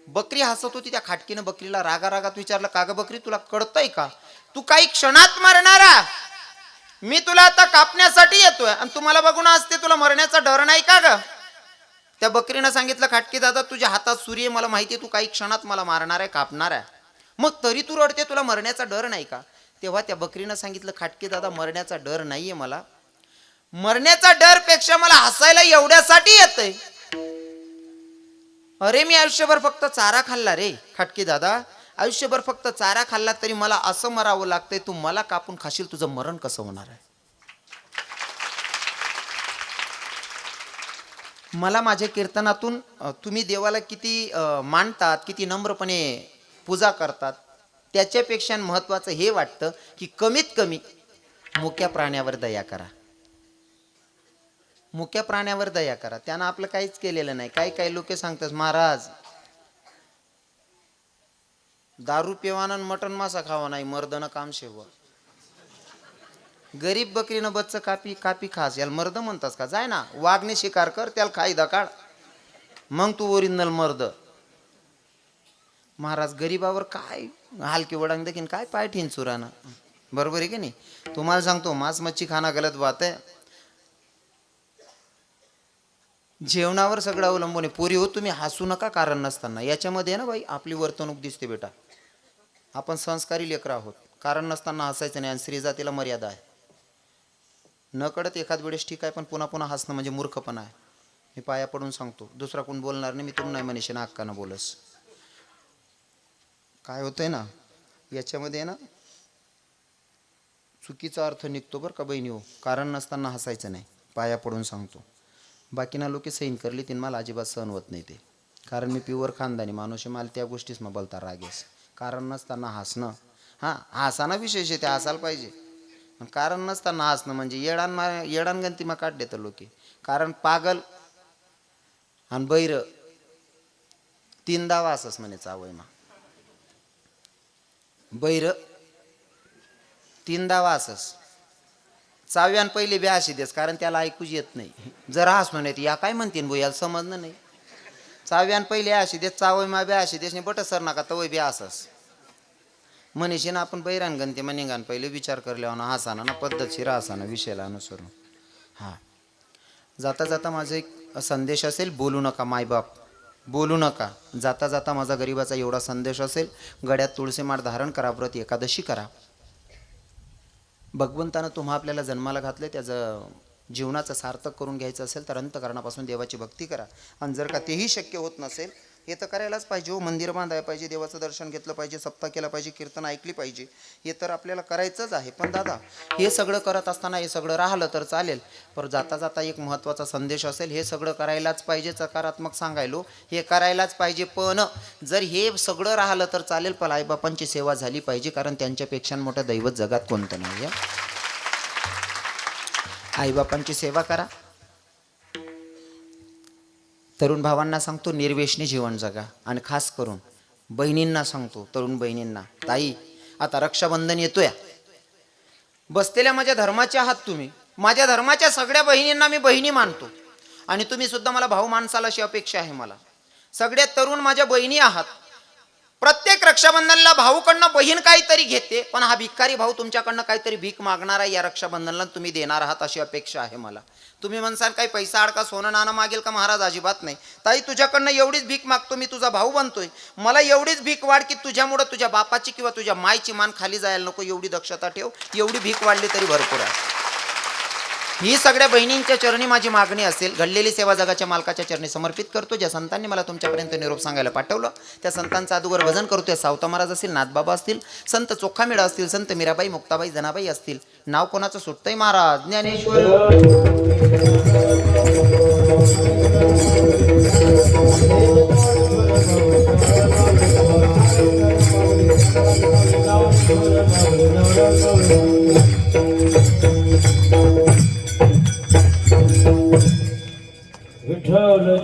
बकरी हसत होती. त्या खाटकीनं बकरीला रागात विचारलं, का ग बकरी, तुला कळतंय का तू काही क्षणात मरणारा? मी तुला आता कापण्यासाठी येतोय आणि तुम्हाला बघून हसते, तुला मरण्याचा डर नाही का ग? त्या बकरीनं सांगितलं, खाटकी दादा तुझ्या हातात सूर्य आहे, मला माहिती आहे तू काही क्षणात मला मारणार आहे, कापणार आहे, मग तरी तू रडते, तुला मरण्याचा डर नाही का? तेव्हा त्या बकरीनं सांगितलं, खाटकी दादा मरण्याचा डर नाहीये मला, मरण्याचा डर पेक्षा मला हसायला एवढ्यासाठी येतंय. अरे मी आयुष्यभर फक्त चारा खाल्ला रे खाटकी दादा, आयुष्यभर फक्त चारा खाल्ला तरी मला असं मरावं लागतंय, तू मला कापून खाशील, तुझं मरण कसं होणार आहे? मला माझ्या कीर्तनातून तुम्ही देवाला किती मानतात, किती नम्रपणे पूजा करतात, त्याच्यापेक्षा महत्वाचं हे वाटतं की कमीत कमी मुक्या प्राण्यावर दया करा. मुक्या प्राण्यावर दया करा, त्यानं आपलं काहीच केलेलं नाही. काही लोक सांगतात, महाराज दारू पिवाना मटन मासा खावा नाही, मर्दनं काम शेवा. गरीब बकरीनं बच्च कापी खास, याला मर्द म्हणतास का? जाय ना वाघने शिकार कर, त्याला खायदा काढ, मग तू ओरिजिनल मर्द. महाराज गरीबावर काय हलकी वडांग देखील काय पाय ठेन चुराना, बरोबर आहे की नाही? तुम्हाला सांगतो, मांस मच्छी खाना गलत बात आहे. जेवणावर सगळं अवलंबून आहे. पोरी हो तुम्ही हसू नका कारण नसताना, याच्यामध्ये ना बाई आपली वर्तणूक दिसते बेटा. आपण संस्कारी लेकरं आहोत, कारण नसताना हसायचं नाही, आणि स्त्री जातीला मर्यादा आहे. न कळत एखाद वेळेस ठीक आहे, पण पुन्हा हसणं म्हणजे मूर्खपणा आहे. मी पाया पडून सांगतो, दुसरा कोण बोलणार नाही, मी तुला नाही मनीषे ना हक्कानं बोलस. काय होतंय ना याच्यामध्ये ना, चुकीचा अर्थ निघतो बरं का बहिणी हो. कारण नसताना हसायचं नाही, पाया पडून सांगतो. बाकीना लोक सैन करली तीन मला अजिबात सहन होत नाही ते, कारण मी प्युअर खानदानी माणूस आहे, मला त्या गोष्टीच मग बोलता रागेस. कारण नसताना हसणं, हां हसाना विशेष आहे, ते हसायला पाहिजे. कारण नसताना हसणं म्हणजे येडानगंती मग काढ देतं लोक. कारण पागल आणि बैर 3दा वासस म्हणे चावय मा, बैर 3दा वासस, चाव्यान पहिले ब्याशी देस, कारण त्याला ऐकूच येत नाही. जर हसणं नाही या काय म्हणते बो, याला समजणं नाही. चाव्यान पहिले अशी देस, चावय मा ब्याशी देस, बट सर नका तवय बी असस मनीषी ना. आपण बैरान गणते मनिंगान पहिले विचार करल्या ना, हसाना ना पद्धतशीर हसाना विषयाला अनुसरून. हां जाता जाता माझा एक संदेश असेल, बोलू नका मायबाप, बोलू नका. जाता जाता माझा गरिबाचा एवढा संदेश असेल, गड्यात तुळशी माळ धारण करा, व्रत एकादशी करा. भगवंतानं तुम्हा आपल्याला जन्माला घातले, त्याचं जीवनाचं सार्थक करून घ्यायचं असेल तर अंतःकरणापासून देवाची भक्ती करा. आणि जर का तेही शक्य होत नसेल, हे तर करायलाच पाहिजे हो. मंदिर बांधायला पाहिजे, देवाचं दर्शन घेतलं पाहिजे, सप्ताह केला पाहिजे, कीर्तन ऐकली पाहिजे, हे तर आपल्याला करायचंच आहे. पण दादा हे सगळं करत असताना हे सगळं राहिलं तर चालेल, पण जाता जाता एक महत्त्वाचा संदेश असेल, हे सगळं करायलाच पाहिजे, सकारात्मक सांगायलो, हे करायलाच पाहिजे. पण जर हे सगळं राहिलं तर चालेल, पण आईबापांची सेवा झाली पाहिजे, कारण त्यांच्यापेक्षा मोठं दैवत जगात कोणतं नाही आहे. आईबापांची सेवा करा. तरुण भावांना सांगतो, निर्व्यसनी जीवन जगा. आणि खास करून बहिणींना सांगतो, तरुण बहिणींना, ताई आता रक्षाबंधन येतोय, बसलेल्या माझ्या धर्माच्या आहात तुम्ही, माझ्या धर्माच्या सगळ्या बहिणींना मी बहिणी मानतो, आणि तुम्ही सुद्धा मला भाऊ माणसाला अशी अपेक्षा आहे मला. सगळ्या तरुण माझ्या बहिणी आहात. प्रत्येक रक्षाबंधनला भाऊकडनं बहीण काहीतरी घेते, पण हा भिकारी भाऊ तुमच्याकडनं काहीतरी भीक मागणार आहे, या रक्षाबंधनला तुम्ही देणार आहात अशी अपेक्षा आहे मला. तुम्ही म्हणसाल काही पैसा अडका सोनं नाणं मागेल का? महाराज अजिबात नाही. ताई तुझ्याकडनं एवढीच भीक मागतो, मी तुझा भाऊ बनतोय, मला एवढीच भीक वाढ की तुझ्यामुळं तुझ्या बापाची किंवा तुझ्या मायची मान खाली जायला नको, एवढी दक्षता ठेव. एवढी भीक वाढली तरी भरपूर आहे. ही सगळ्या बहिणींच्या चरणी माझी मागणी असेल. घडलेली सेवा जगाच्या मालकाच्या चरणी समर्पित करतो. ज्या संतांनी मला तुमच्यापर्यंत निरोप सांगायला पाठवलं त्या संतांचं अगोदर भजन करतोय. सावता महाराज असतील, नाथबाबा असतील, संत चोखामेळा असतील, संत मीराबाई, मुक्ताबाई, जनाबाई असतील. नाव कोणाचं सुटतंय महाराज? ज्ञानेश्वर. विठ्ठल